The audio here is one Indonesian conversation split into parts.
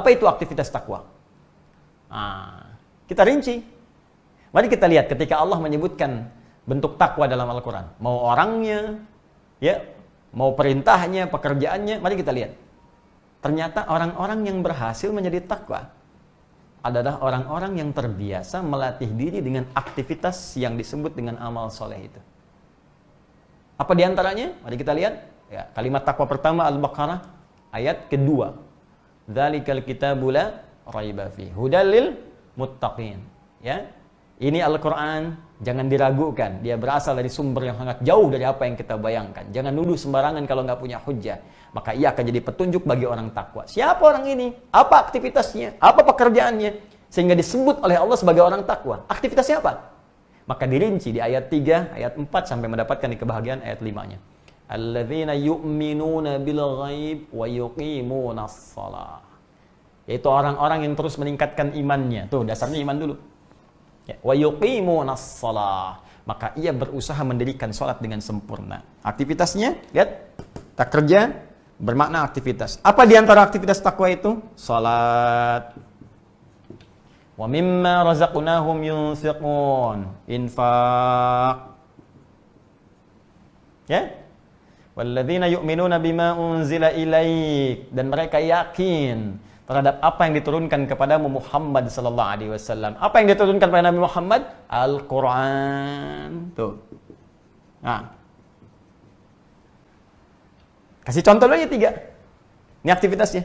Apa itu aktivitas takwa? Kita rinci. Mari kita lihat ketika Allah menyebutkan bentuk takwa dalam Al-Quran. Mau orangnya, ya, mau perintahnya, pekerjaannya, mari kita lihat. Ternyata orang-orang yang berhasil menjadi takwa adalah orang-orang yang terbiasa melatih diri dengan aktivitas yang disebut dengan amal soleh itu. Apa diantaranya? Mari kita lihat. Ya, kalimat takwa pertama Al-Baqarah ayat kedua. Dzalikal kitabu la raiba fihi hudal lil muttaqin. Ya. Ini Al-Quran, jangan diragukan. Dia berasal dari sumber yang sangat jauh dari apa yang kita bayangkan. Jangan nuduh sembarangan kalau nggak punya hujjah. Maka ia akan jadi petunjuk bagi orang takwa. Siapa orang ini? Apa aktivitasnya? Apa pekerjaannya? Sehingga disebut oleh Allah sebagai orang takwa. Aktivitasnya apa? Maka dirinci di ayat 3, ayat 4 sampai mendapatkan di kebahagiaan ayat 5-nya. Alladzina yu'minuna bil ghaib wa yuqimunas shalah. Yaitu orang-orang yang terus meningkatkan imannya. Tuh, dasarnya iman dulu. Ya, wa yuqimunas shalah. Maka ia berusaha mendirikan salat dengan sempurna. Aktivitasnya, lihat, tak kerja bermakna aktivitas. Apa di antara aktivitas takwa itu? Salat. Wa mimma razaqnahum yunfiqun. Infaq. Ya? Walladzina yu'minuna bima unzila ilaik. Dan mereka yakin terhadap apa yang diturunkan kepadamu Muhammad sallallahu alaihi wasallam. Apa yang diturunkan kepada Nabi Muhammad? Al-Quran. Tuh. Nah. Kasih contoh lagi 3. Ini aktivitasnya.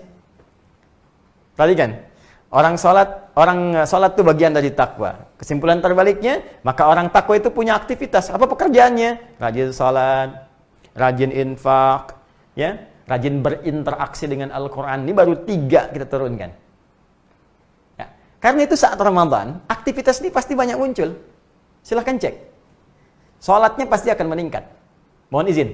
Perhatikan. Orang salat itu bagian dari takwa. Kesimpulan terbaliknya, maka orang takwa itu punya aktivitas. Apa pekerjaannya? Rajin salat, rajin infak, ya. Rajin berinteraksi dengan Al-Quran. Ini baru 3 kita turunkan. Ya. Karena itu saat Ramadan, aktivitas ini pasti banyak muncul. Silahkan cek. Salatnya pasti akan meningkat. Mohon izin.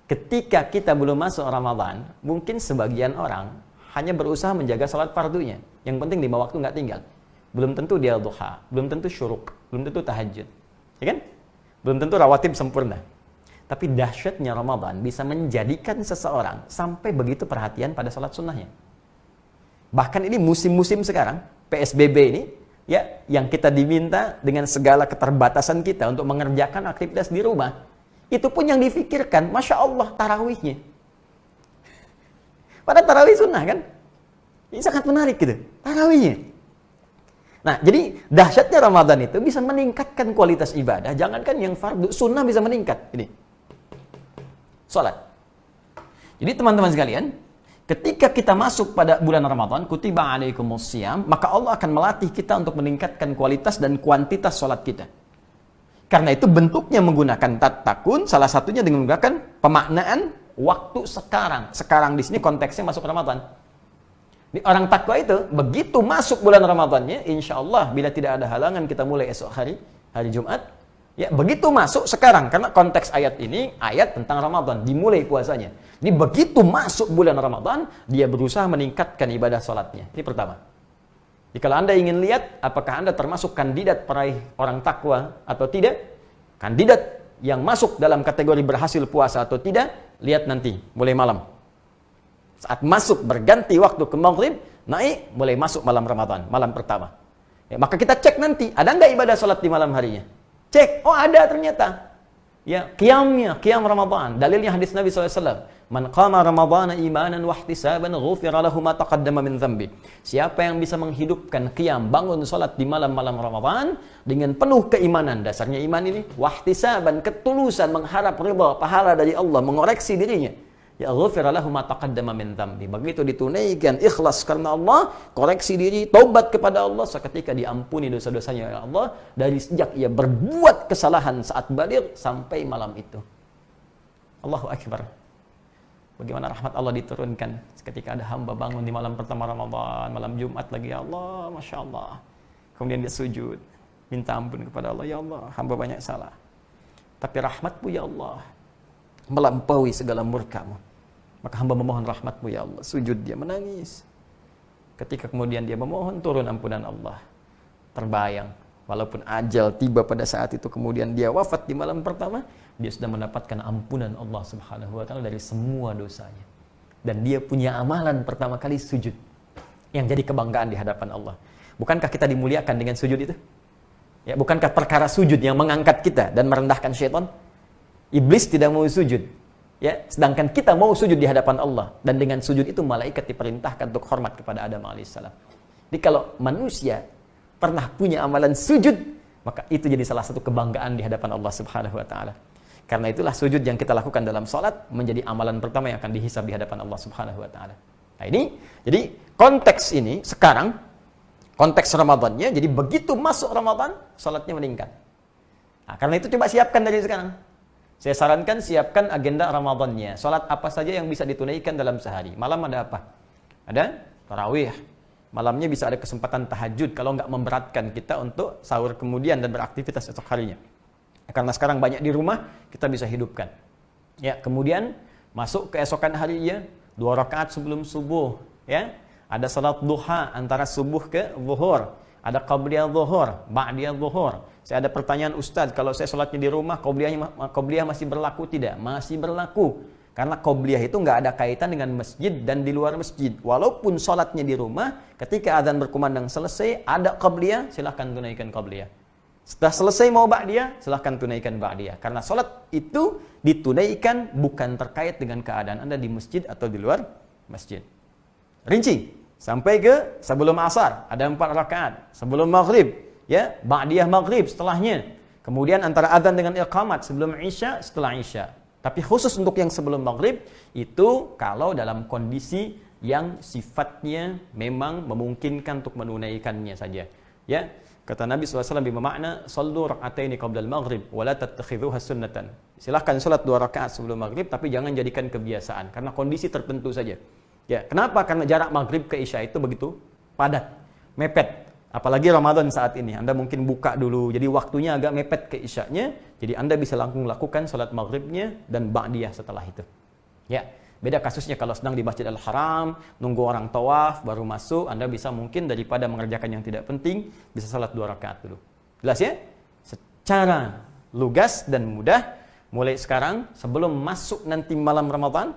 Ketika kita belum masuk Ramadan, mungkin sebagian orang hanya berusaha menjaga salat fardunya. Yang penting 5 waktu nggak tinggal. Belum tentu dia duha, belum tentu syuruk, belum tentu tahajud. Ya kan? Belum tentu rawatib sempurna. Tapi dahsyatnya Ramadan bisa menjadikan seseorang sampai begitu perhatian pada salat sunnahnya. Bahkan ini musim-musim sekarang, PSBB ini, ya, yang kita diminta dengan segala keterbatasan kita untuk mengerjakan aktivitas di rumah. Itu pun yang difikirkan, Masya Allah, tarawihnya. Pada tarawih sunnah kan? Ini sangat menarik gitu, tarawihnya. Nah, jadi dahsyatnya Ramadan itu bisa meningkatkan kualitas ibadah. Jangankan yang fardu, sunnah bisa meningkat. Ini. Salat. Jadi teman-teman sekalian, ketika kita masuk pada bulan Ramadan, kutiba alaikumusiyam, maka Allah akan melatih kita untuk meningkatkan kualitas dan kuantitas salat kita. Karena itu bentuknya menggunakan tatakun, salah satunya dengan menggunakan pemaknaan waktu sekarang. Sekarang di sini konteksnya masuk Ramadan. Di orang takwa itu, begitu masuk bulan Ramadannya, insya Allah bila tidak ada halangan kita mulai esok hari Jumat. Ya, begitu masuk sekarang, karena konteks ayat ini, ayat tentang Ramadan, dimulai puasanya. Jadi begitu masuk bulan Ramadan, dia berusaha meningkatkan ibadah sholatnya. Ini pertama. Jadi kalau Anda ingin lihat, apakah Anda termasuk kandidat peraih orang takwa atau tidak, kandidat yang masuk dalam kategori berhasil puasa atau tidak, lihat nanti, mulai malam. Saat masuk berganti waktu ke maghrib, naik, mulai masuk malam Ramadan, malam pertama. Ya, maka kita cek nanti, ada nggak ibadah sholat di malam harinya? Cek, oh ada ternyata. Ya, qiyam Ramadan. Dalilnya hadis Nabi SAW. Man qama Ramadana imanan wa ihtisaban ghufira lahu ma taqaddama min dhanbi. Siapa yang bisa menghidupkan qiyam, bangun salat di malam-malam Ramadan dengan penuh keimanan, dasarnya iman ini, wa ihtisaban, ketulusan, mengharap ridha, pahala dari Allah, mengoreksi dirinya. Ya ghufira lahu ma taqaddama min dhanbi. Begitu ditunaikan ikhlas karena Allah, koreksi diri, taubat kepada Allah, seketika diampuni dosa-dosanya oleh Allah dari sejak ia berbuat kesalahan saat baligh sampai malam itu. Allahu akbar. Bagaimana rahmat Allah diturunkan ketika ada hamba bangun di malam pertama Ramadan, malam Jumat lagi, ya Allah, Masya Allah. Kemudian dia sujud, minta ampun kepada Allah, ya Allah, hamba banyak salah. Tapi rahmatmu ya Allah melampaui segala murkamu. Maka hamba memohon rahmatmu ya Allah. Sujud dia menangis. Ketika kemudian dia memohon turun ampunan Allah. Terbayang, walaupun ajal tiba pada saat itu, kemudian dia wafat di malam pertama, dia sudah mendapatkan ampunan Allah Subhanahu wa ta'ala dari semua dosanya. Dan dia punya amalan pertama kali sujud. yang jadi kebanggaan di hadapan Allah. Bukankah kita dimuliakan dengan sujud itu? Ya, bukankah perkara sujud yang mengangkat kita dan merendahkan syaitan? Iblis tidak mau sujud. Ya, sedangkan kita mau sujud di hadapan Allah, dan dengan sujud itu malaikat diperintahkan untuk hormat kepada Adam alaihissalam. Jadi kalau manusia pernah punya amalan sujud, maka itu jadi salah satu kebanggaan di hadapan Allah Subhanahu wa taala. Karena itulah sujud yang kita lakukan dalam salat menjadi amalan pertama yang akan dihisab di hadapan Allah Subhanahu wa taala. Nah, ini jadi konteks ini sekarang konteks Ramadannya, jadi begitu masuk Ramadan salatnya meningkat. Nah, karena itu coba siapkan dari sekarang. Saya sarankan siapkan agenda Ramadannya. Salat apa saja yang bisa ditunaikan dalam sehari. Malam ada apa? Ada tarawih. Malamnya bisa ada kesempatan tahajud kalau nggak memberatkan kita untuk sahur kemudian dan beraktivitas esok harinya. Karena sekarang banyak di rumah, kita bisa hidupkan. Ya, kemudian masuk keesokan harinya 2 rakaat sebelum subuh, ya. Ada salat duha antara subuh ke zuhur. Ada qabliyah zuhur, ba'diyah zuhur. Saya ada pertanyaan, Ustaz, kalau saya salatnya di rumah, qabliyah masih berlaku tidak? Masih berlaku. Karena qabliyah itu nggak ada kaitan dengan masjid dan di luar masjid. Walaupun salatnya di rumah, ketika azan berkumandang selesai, ada qabliyah, silahkan tunaikan qabliyah. Setelah selesai mau ba'diyah, silahkan tunaikan ba'diyah. Karena salat itu ditunaikan bukan terkait dengan keadaan Anda di masjid atau di luar masjid. Rinci. Sampai ke sebelum asar, ada 4 rakaat. Sebelum maghrib, ya, ba'diyah maghrib setelahnya. Kemudian antara azan dengan iqamat, sebelum isya, setelah isya. Tapi khusus untuk yang sebelum maghrib, itu kalau dalam kondisi yang sifatnya memang memungkinkan untuk menunaikannya saja. Ya, kata Nabi SAW bermakna, sallu rak'ataini qabla al-maghrib, wa la tattakhidhuha sunnatan. Silahkan salat 2 rakaat sebelum maghrib, tapi jangan jadikan kebiasaan, karena kondisi tertentu saja. Ya, kenapa? Karena jarak maghrib ke isya itu begitu padat, mepet. Apalagi Ramadan saat ini, Anda mungkin buka dulu, jadi waktunya agak mepet ke isyanya, jadi Anda bisa langsung lakukan salat maghribnya dan ba'diyah setelah itu. Ya, beda kasusnya kalau sedang di Masjidil Haram, nunggu orang tawaf, baru masuk, Anda bisa mungkin daripada mengerjakan yang tidak penting, bisa salat 2 rakaat dulu. Jelas ya? Secara lugas dan mudah, mulai sekarang, sebelum masuk nanti malam Ramadan,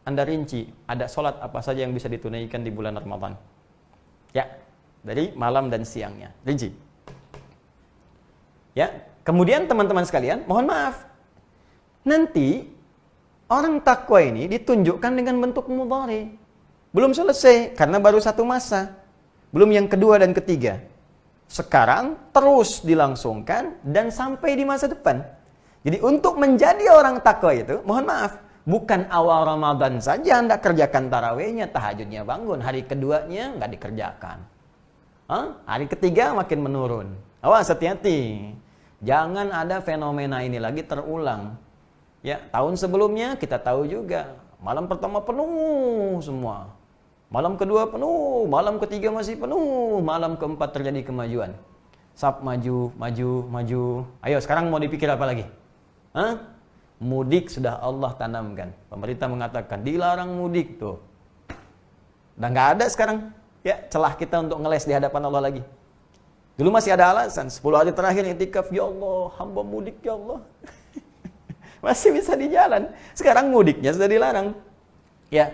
Anda rinci, ada sholat apa saja yang bisa ditunaikan di bulan Ramadan. Ya, dari malam dan siangnya. Rinci. Ya, kemudian teman-teman sekalian, mohon maaf. Nanti, orang takwa ini ditunjukkan dengan bentuk mudhari. Belum selesai, karena baru 1 masa. Belum yang kedua dan ketiga. Sekarang, terus dilangsungkan dan sampai di masa depan. Jadi, untuk menjadi orang takwa itu, mohon maaf, bukan awal Ramadan saja Anda kerjakan tarawihnya, tahajudnya bangun. Hari keduanya nggak dikerjakan. Hari ketiga makin menurun. Awas, hati-hati. Jangan ada fenomena ini lagi terulang. Ya, tahun sebelumnya kita tahu juga. Malam pertama penuh semua. Malam kedua penuh. Malam ketiga masih penuh. Malam keempat terjadi kemajuan. Sab maju, maju, maju. Ayo, sekarang mau dipikir apa lagi? Mudik sudah Allah tanamkan. Pemerintah mengatakan dilarang mudik tuh. Udah nggak ada sekarang ya celah kita untuk ngeles di hadapan Allah lagi. Dulu masih ada alasan 10 hari terakhir i'tikaf, ya Allah, hamba mudik ya Allah. Masih bisa di jalan. Sekarang mudiknya sudah dilarang. Ya,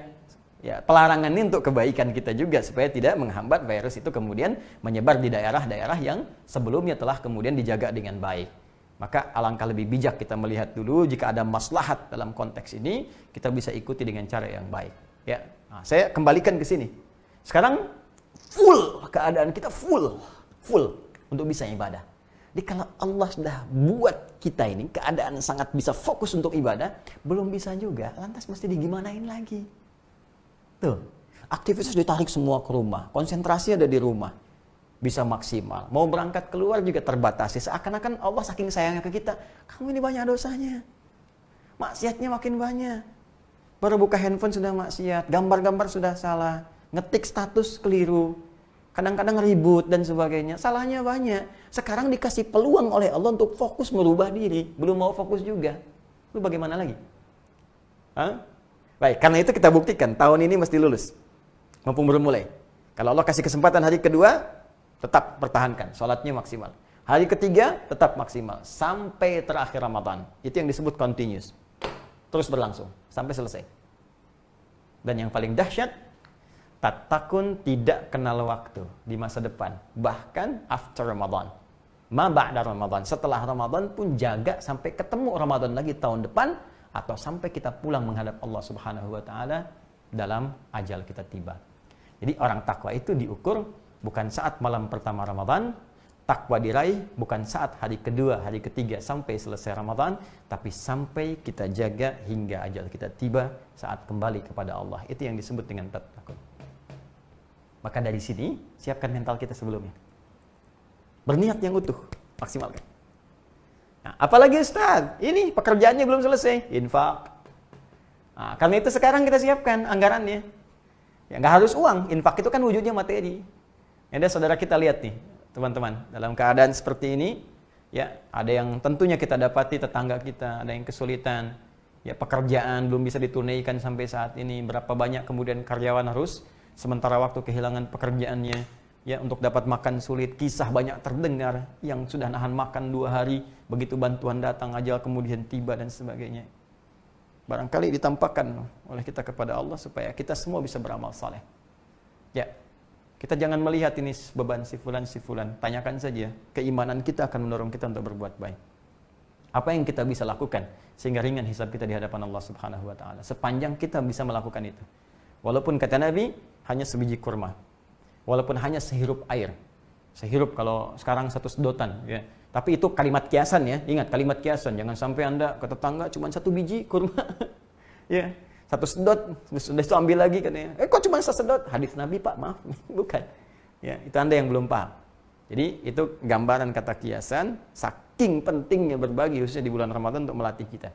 pelarangan ini untuk kebaikan kita juga supaya tidak menghambat virus itu kemudian menyebar di daerah-daerah yang sebelumnya telah kemudian dijaga dengan baik. Maka alangkah lebih bijak kita melihat dulu jika ada maslahat dalam konteks ini, kita bisa ikuti dengan cara yang baik. Ya, nah, saya kembalikan ke sini. Sekarang full keadaan kita full untuk bisa ibadah. Jadi kalau Allah sudah buat kita ini keadaan sangat bisa fokus untuk ibadah, belum bisa juga, lantas mesti digimanain lagi. Tuh, aktivitas ditarik semua ke rumah, konsentrasi ada di rumah. Bisa maksimal. Mau berangkat keluar juga terbatasi. Seakan-akan Allah saking sayangnya ke kita, kamu ini banyak dosanya. Maksiatnya makin banyak. Baru buka handphone sudah maksiat, gambar-gambar sudah salah, ngetik status keliru, kadang-kadang ribut dan sebagainya. Salahnya banyak. Sekarang dikasih peluang oleh Allah untuk fokus merubah diri, belum mau fokus juga. Lu bagaimana lagi? Baik, karena itu kita buktikan tahun ini mesti lulus. Mumpung belum mulai. Kalau Allah kasih kesempatan hari kedua, tetap pertahankan, sholatnya maksimal. Hari ketiga, tetap maksimal. Sampai terakhir Ramadan. Itu yang disebut continuous. Terus berlangsung, sampai selesai. Dan yang paling dahsyat, Tattaqun tidak kenal waktu di masa depan, bahkan after Ramadan. Ma ba'da Ramadan, setelah Ramadan pun jaga sampai ketemu Ramadan lagi tahun depan, atau sampai kita pulang menghadap Allah Subhanahu wa taala dalam ajal kita tiba. Jadi orang takwa itu diukur bukan saat malam pertama Ramadan, takwa diraih bukan saat hari kedua, hari ketiga sampai selesai Ramadan, tapi sampai kita jaga hingga ajal kita tiba saat kembali kepada Allah. Itu yang disebut dengan tattaqun. Maka dari sini siapkan mental kita sebelumnya. Berniat yang utuh, maksimalkan. Nah, apalagi Ustaz, ini pekerjaannya belum selesai, infak. Nah, karena itu sekarang kita siapkan anggarannya. Ya, nggak harus uang, infak itu kan wujudnya materi. Ada saudara kita lihat nih, teman-teman, dalam keadaan seperti ini, ya ada yang tentunya kita dapati tetangga kita, ada yang kesulitan, ya pekerjaan belum bisa ditunaikan sampai saat ini, berapa banyak kemudian karyawan harus sementara waktu kehilangan pekerjaannya. Ya, untuk dapat makan sulit, kisah banyak terdengar yang sudah nahan makan 2 hari, begitu bantuan datang, ajal kemudian tiba dan sebagainya. Barangkali ditampakkan oleh kita kepada Allah supaya kita semua bisa beramal saleh. Ya, kita jangan melihat ini beban si fulan, tanyakan saja, keimanan kita akan mendorong kita untuk berbuat baik. Apa yang kita bisa lakukan sehingga ringan hisab kita di hadapan Allah Subhanahu wa taala, sepanjang kita bisa melakukan itu. Walaupun kata Nabi, hanya sebiji kurma. Walaupun hanya sehirup air. Sehirup kalau sekarang 1 sedotan, ya. Tapi itu kalimat kiasan ya. Ingat kalimat kiasan, jangan sampai Anda ke tetangga cuma 1 biji kurma. Ya, 1 sedot, sudah itu ambil lagi katanya. Kok cuma 1 sedot? Hadis Nabi, Pak, maaf. Bukan. Ya, itu Anda yang belum paham. Jadi itu gambaran kata kiasan, saking pentingnya berbagi khususnya di bulan Ramadan untuk melatih kita.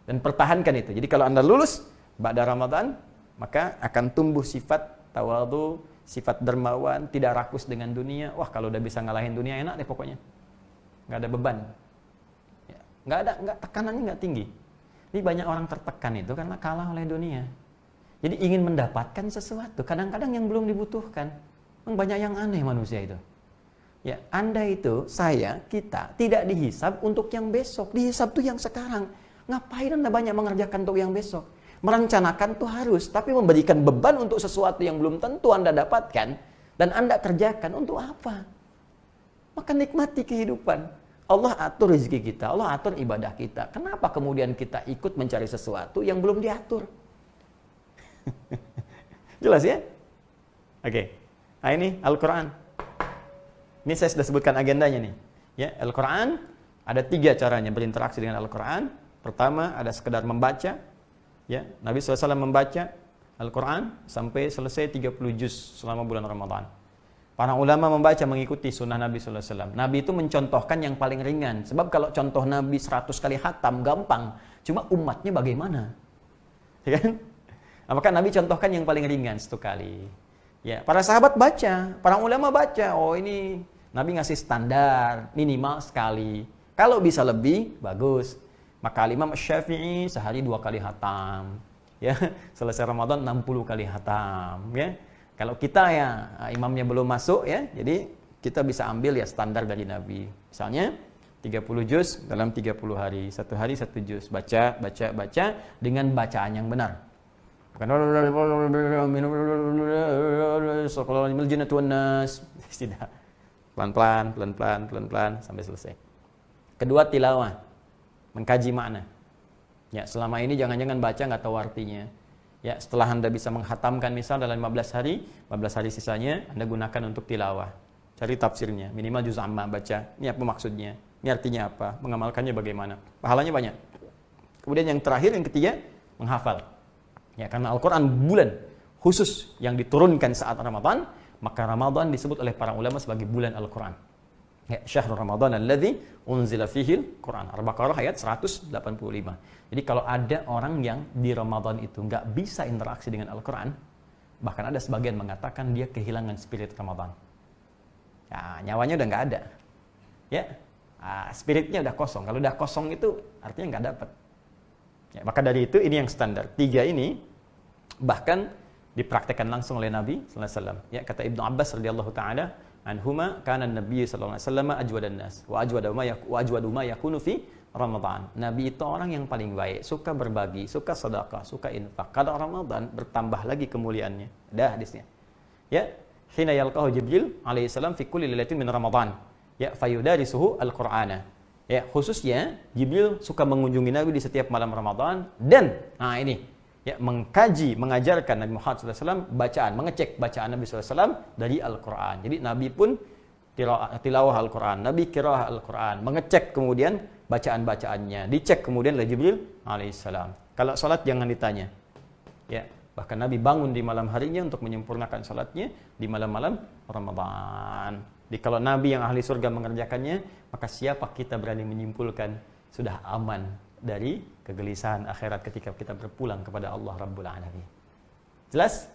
Dan pertahankan itu. Jadi kalau Anda lulus pada Ramadan, maka akan tumbuh sifat tawadhu, sifat dermawan, tidak rakus dengan dunia. Wah, kalau udah bisa ngalahin dunia enak deh pokoknya. Nggak ada beban. Ya, nggak tekanannya nggak tinggi. Ini banyak orang tertekan itu karena kalah oleh dunia. Jadi ingin mendapatkan sesuatu, kadang-kadang yang belum dibutuhkan. Banyak yang aneh manusia itu. Ya, Anda itu, saya, kita tidak dihisab untuk yang besok, dihisab tuh yang sekarang. Ngapain Anda banyak mengerjakan untuk yang besok? Merencanakan tuh harus, tapi memberikan beban untuk sesuatu yang belum tentu Anda dapatkan dan Anda kerjakan untuk apa? Maka nikmati kehidupan. Allah atur rezeki kita, Allah atur ibadah kita. Kenapa kemudian kita ikut mencari sesuatu yang belum diatur? Jelas ya? Oke. Nah ini Al-Quran. Ini saya sudah sebutkan agendanya nih. Ya, Al-Quran ada 3 caranya berinteraksi dengan Al-Quran. Pertama ada sekedar membaca. Ya, Nabi SAW membaca Al-Quran sampai selesai 30 juz selama bulan Ramadan. Para ulama membaca mengikuti sunnah Nabi SAW. Nabi itu mencontohkan yang paling ringan. Sebab kalau contoh Nabi 100 kali khatam gampang. Cuma umatnya bagaimana? Ya kan? Nah, maka Nabi contohkan yang paling ringan 1 kali. Ya, para sahabat baca, para ulama baca. Oh ini Nabi ngasih standar minimal sekali. Kalau bisa lebih, bagus. Maka Imam Syafi'i sehari 2 kali khatam. Ya, selesai Ramadan 60 kali khatam, ya. Kalau kita ya imamnya belum masuk ya, jadi kita bisa ambil ya standar dari Nabi. Misalnya 30 juz dalam 30 hari, 1 hari 1 juz, baca dengan bacaan yang benar. Bukan tidak. Pelan-pelan sampai selesai. Kedua, tilawah. Mengkaji makna. Ya, selama ini jangan-jangan baca nggak tahu artinya. Ya, setelah Anda bisa menghatamkan misal dalam 15 hari sisanya Anda gunakan untuk tilawah. Cari tafsirnya, minimal juz amma baca. Ini apa maksudnya? Ini artinya apa? Mengamalkannya bagaimana? Pahalanya banyak. Kemudian yang terakhir, yang ketiga, menghafal. Ya, karena Al-Quran bulan khusus yang diturunkan saat Ramadan, maka Ramadan disebut oleh para ulama sebagai bulan Al-Quran. Ya, syahrul Ramadan alladzi unzila fihil Quran. Al-Baqarah ayat 185. Jadi kalau ada orang yang di Ramadan itu nggak bisa interaksi dengan Al-Quran, bahkan ada sebagian mengatakan dia kehilangan spirit Ramadan. Ya, nyawanya udah nggak ada. Ya, spiritnya udah kosong. Kalau udah kosong itu artinya nggak dapat. Ya, maka dari itu ini yang standar. 3 ini bahkan dipraktekkan langsung oleh Nabi sallallahu alaihi wasallam. Ya, kata Ibnu Abbas radhiyallahu taala anhuma, kana Nabi sallallahu alaihi wasallam ajwadan nas wa ajwadu ma yakunu fi Ramadan. Nabi itu orang yang paling baik, suka berbagi, suka sedekah, suka infak. Kalau Ramadan bertambah lagi kemuliaannya. Ada hadisnya. ya, hina yalqahu Jibril alaihi salam fi kulli lailatin min Ramadan, ya, fayudarisuhu al-Qur'ana. Ya, khususnya Jibril suka mengunjungi Nabi di setiap malam Ramadan dan ini ya, mengkaji, mengajarkan Nabi Muhammad SAW bacaan, mengecek bacaan Nabi SAW dari Al-Quran. Jadi Nabi pun tilawah Al-Quran, Nabi qiraah Al-Quran, mengecek kemudian bacaan-bacaannya, dicek kemudian oleh Jibril alaihissalam. Kalau salat jangan ditanya. Ya, bahkan Nabi bangun di malam harinya untuk menyempurnakan salatnya di malam-malam Ramadan. Jadi kalau Nabi yang ahli surga mengerjakannya, maka siapa kita berani menyimpulkan sudah aman dari kegelisahan akhirat ketika kita berpulang kepada Allah Rabbul Alamin. Jelas?